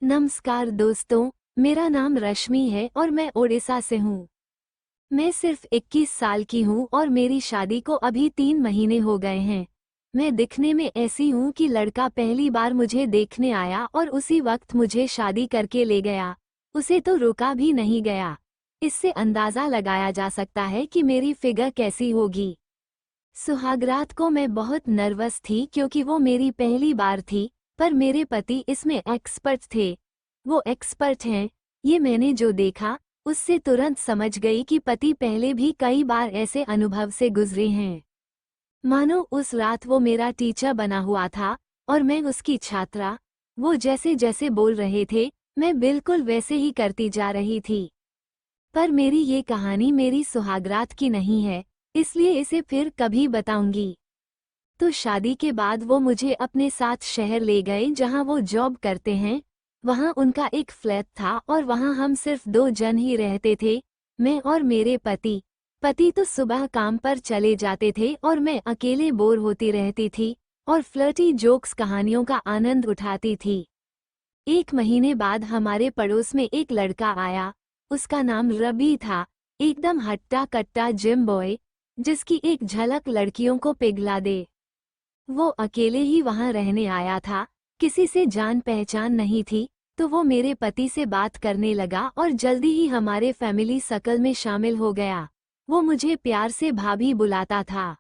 नमस्कार दोस्तों, मेरा नाम रश्मि है और मैं ओडिशा से हूँ। मैं सिर्फ 21 साल की हूँ और मेरी शादी को अभी 3 महीने हो गए हैं। मैं दिखने में ऐसी हूँ कि लड़का पहली बार मुझे देखने आया और उसी वक्त मुझे शादी करके ले गया। उसे तो रोका भी नहीं गया। इससे अंदाज़ा लगाया जा सकता है कि मेरी फिगर कैसी होगी। सुहागरात को मैं बहुत नर्वस थी क्योंकि वो मेरी पहली बार थी, पर मेरे पति इसमें एक्सपर्ट थे। वो एक्सपर्ट हैं, ये मैंने जो देखा, उससे तुरंत समझ गई कि पति पहले भी कई बार ऐसे अनुभव से गुजरे हैं। मानो उस रात वो मेरा टीचर बना हुआ था और मैं उसकी छात्रा। वो जैसे जैसे बोल रहे थे, मैं बिल्कुल वैसे ही करती जा रही थी। पर मेरी ये कहानी मेरी सुहागरात की नहीं है, इसलिए इसे फिर कभी बताऊंगी। तो शादी के बाद वो मुझे अपने साथ शहर ले गए जहां वो जॉब करते हैं। वहां उनका एक फ्लैट था और वहां हम सिर्फ 2 जन ही रहते थे, मैं और मेरे पति। पति तो सुबह काम पर चले जाते थे और मैं अकेले बोर होती रहती थी और फ्लर्टी जोक्स कहानियों का आनंद उठाती थी। 1 महीने बाद हमारे पड़ोस में एक लड़का आया। उसका नाम रवि था, एकदम हट्टा कट्टा जिम बॉय, जिसकी एक झलक लड़कियों को पिघला दे। वो अकेले ही वहां रहने आया था, किसी से जान पहचान नहीं थी, तो वो मेरे पति से बात करने लगा और जल्दी ही हमारे फैमिली सर्कल में शामिल हो गया। वो मुझे प्यार से भाभी बुलाता था।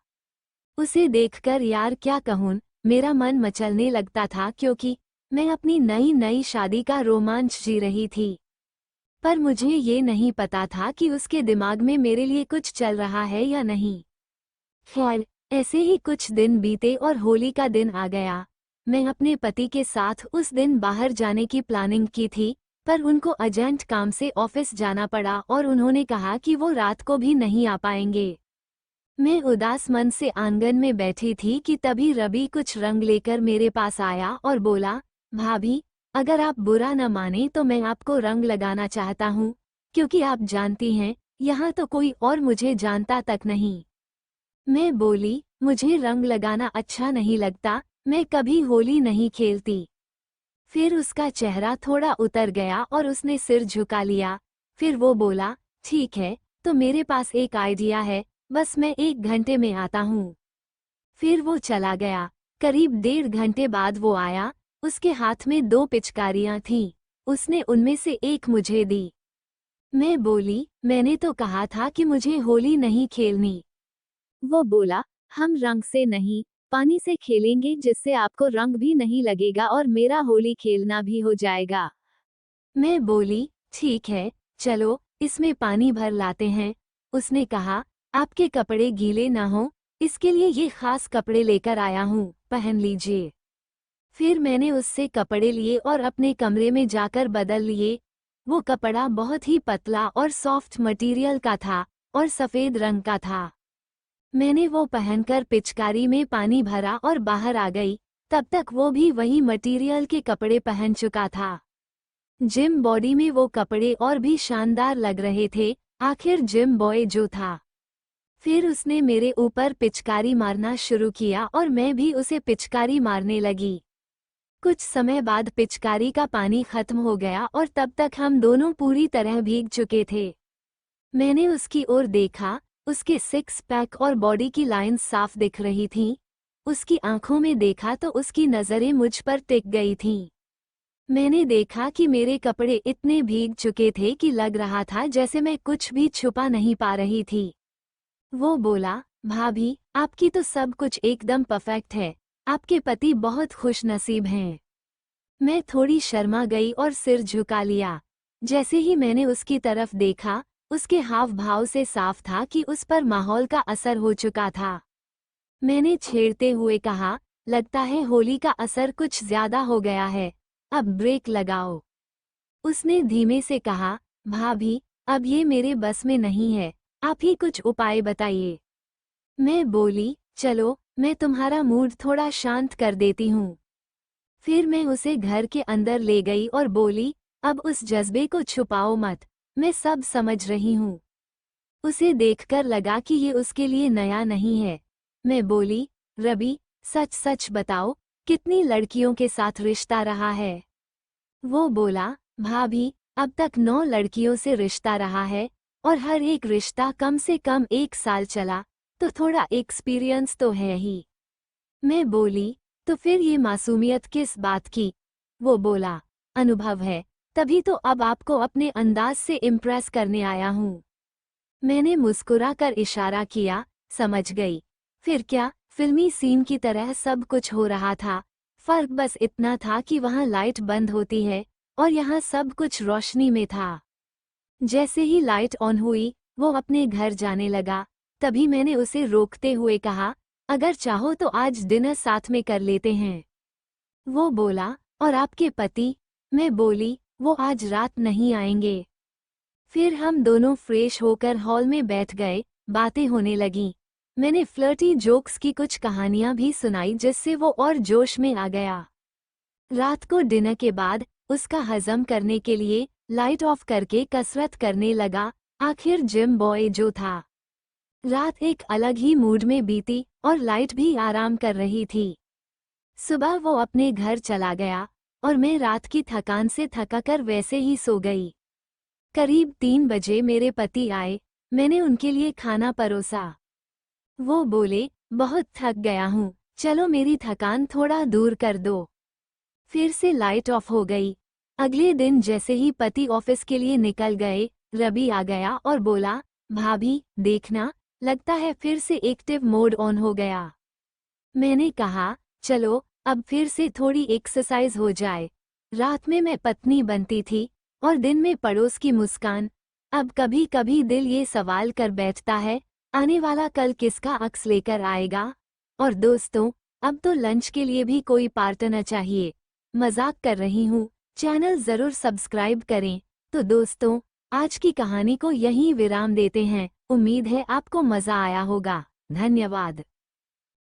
उसे देखकर यार क्या कहूँ, मेरा मन मचलने लगता था क्योंकि मैं अपनी नई नई शादी का रोमांच जी रही थी। पर मुझे ये नहीं पता था कि उसके दिमाग में मेरे लिए कुछ चल रहा है या नहीं। खैर, ऐसे ही कुछ दिन बीते और होली का दिन आ गया। मैं अपने पति के साथ उस दिन बाहर जाने की प्लानिंग की थी, पर उनको अर्जेंट काम से ऑफिस जाना पड़ा और उन्होंने कहा कि वो रात को भी नहीं आ पाएंगे। मैं उदास मन से आंगन में बैठी थी कि तभी रवि कुछ रंग लेकर मेरे पास आया और बोला, भाभी, अगर आप बुरा न माने तो मैं आपको रंग लगाना चाहता हूँ, क्योंकि आप जानती हैं, यहाँ तो कोई और मुझे जानता तक नहीं। मैं बोली, मुझे रंग लगाना अच्छा नहीं लगता, मैं कभी होली नहीं खेलती। फिर उसका चेहरा थोड़ा उतर गया और उसने सिर झुका लिया। फिर वो बोला, ठीक है, तो मेरे पास एक आइडिया है, बस मैं 1 घंटे में आता हूँ। फिर वो चला गया। करीब 1.5 घंटे बाद वो आया, उसके हाथ में 2 पिचकारियां थीं। उसने उनमें से एक मुझे दी। मैं बोली, मैंने तो कहा था कि मुझे होली नहीं खेलनी। वो बोला, हम रंग से नहीं, पानी से खेलेंगे जिससे आपको रंग भी नहीं लगेगा और मेरा होली खेलना भी हो जाएगा। मैं बोली, ठीक है, चलो, इसमें पानी भर लाते हैं। उसने कहा, आपके कपड़े गीले ना हो, इसके लिए ये खास कपड़े लेकर आया हूँ, पहन लीजिए। फिर मैंने उससे कपड़े लिए और अपने कमरे में जाकर बदल लिए। वो कपड़ा बहुत ही पतला और सॉफ्ट मटेरियल का था और सफ़ेद रंग का था। मैंने वो पहनकर पिचकारी में पानी भरा और बाहर आ गई। तब तक वो भी वही मटेरियल के कपड़े पहन चुका था। जिम बॉडी में वो कपड़े और भी शानदार लग रहे थे, आखिर जिम बॉय जो था। फिर उसने मेरे ऊपर पिचकारी मारना शुरू किया और मैं भी उसे पिचकारी मारने लगी। कुछ समय बाद पिचकारी का पानी खत्म हो गया और तब तक हम दोनों पूरी तरह भीग चुके थे। मैंने उसकी ओर देखा, उसके 6 पैक और बॉडी की लाइंस साफ दिख रही थीं। उसकी आंखों में देखा तो उसकी नज़रें मुझ पर टिक गई थीं। मैंने देखा कि मेरे कपड़े इतने भीग चुके थे कि लग रहा था जैसे मैं कुछ भी छुपा नहीं पा रही थी। वो बोला, भाभी, आपकी तो सब कुछ एकदम परफेक्ट है, आपके पति बहुत खुशनसीब हैं। मैं थोड़ी शर्मा गई और सिर झुका लिया। जैसे ही मैंने उसकी तरफ देखा, उसके हाव भाव से साफ था कि उस पर माहौल का असर हो चुका था। मैंने छेड़ते हुए कहा, लगता है होली का असर कुछ ज्यादा हो गया है, अब ब्रेक लगाओ। उसने धीमे से कहा, भाभी, अब ये मेरे बस में नहीं है, आप ही कुछ उपाय बताइए। मैं बोली, चलो, मैं तुम्हारा मूड थोड़ा शांत कर देती हूँ। फिर मैं उसे घर के अंदर ले गई और बोली, अब उस जज्बे को छुपाओ मत, मैं सब समझ रही हूँ। उसे देखकर लगा कि ये उसके लिए नया नहीं है। मैं बोली, रवि, सच सच बताओ, कितनी लड़कियों के साथ रिश्ता रहा है? वो बोला, भाभी, अब तक 9 लड़कियों से रिश्ता रहा है और हर एक रिश्ता कम से कम 1 साल चला, तो थोड़ा एक्सपीरियंस तो है ही। मैं बोली, तो फिर ये मासूमियत किस बात की? वो बोला, अनुभव है, तभी तो अब आपको अपने अंदाज से इम्प्रेस करने आया हूँ। मैंने मुस्कुरा कर इशारा किया, समझ गई। फिर क्या, फिल्मी सीन की तरह सब कुछ हो रहा था। फर्क बस इतना था कि वहाँ लाइट बंद होती है और यहाँ सब कुछ रोशनी में था। जैसे ही लाइट ऑन हुई, वो अपने घर जाने लगा। तभी मैंने उसे रोकते हुए कहा, अगर चाहो तो आज डिनर साथ में कर लेते हैं। वो बोला, और आपके पति? मैं बोली, वो आज रात नहीं आएंगे। फिर हम दोनों फ्रेश होकर हॉल में बैठ गए, बातें होने लगीं। मैंने फ्लर्टी जोक्स की कुछ कहानियां भी सुनाई जिससे वो और जोश में आ गया। रात को डिनर के बाद उसका हजम करने के लिए लाइट ऑफ करके कसरत करने लगा, आखिर जिम बॉय जो था। रात एक अलग ही मूड में बीती और लाइट भी आराम कर रही थी। सुबह वो अपने घर चला गया और मैं रात की थकान से थकाकर वैसे ही सो गई। करीब 3 बजे मेरे पति आए, मैंने उनके लिए खाना परोसा। वो बोले, बहुत थक गया हूँ, चलो मेरी थकान थोड़ा दूर कर दो। फिर से लाइट ऑफ हो गई। अगले दिन जैसे ही पति ऑफिस के लिए निकल गए, रवि आ गया और बोला, भाभी, देखना, लगता है फिर से एक्टिव मोड ऑन हो गया। मैंने कहा, चलो, अब फिर से थोड़ी एक्सरसाइज हो जाए। रात में मैं पत्नी बनती थी और दिन में पड़ोस की मुस्कान। अब कभी कभी दिल ये सवाल कर बैठता है, आने वाला कल किसका अक्स लेकर आएगा? और दोस्तों, अब तो लंच के लिए भी कोई पार्टनर चाहिए। मजाक कर रही हूँ, चैनल जरूर सब्सक्राइब करें। तो दोस्तों, आज की कहानी को यहीं विराम देते हैं। उम्मीद है आपको मजा आया होगा। धन्यवाद।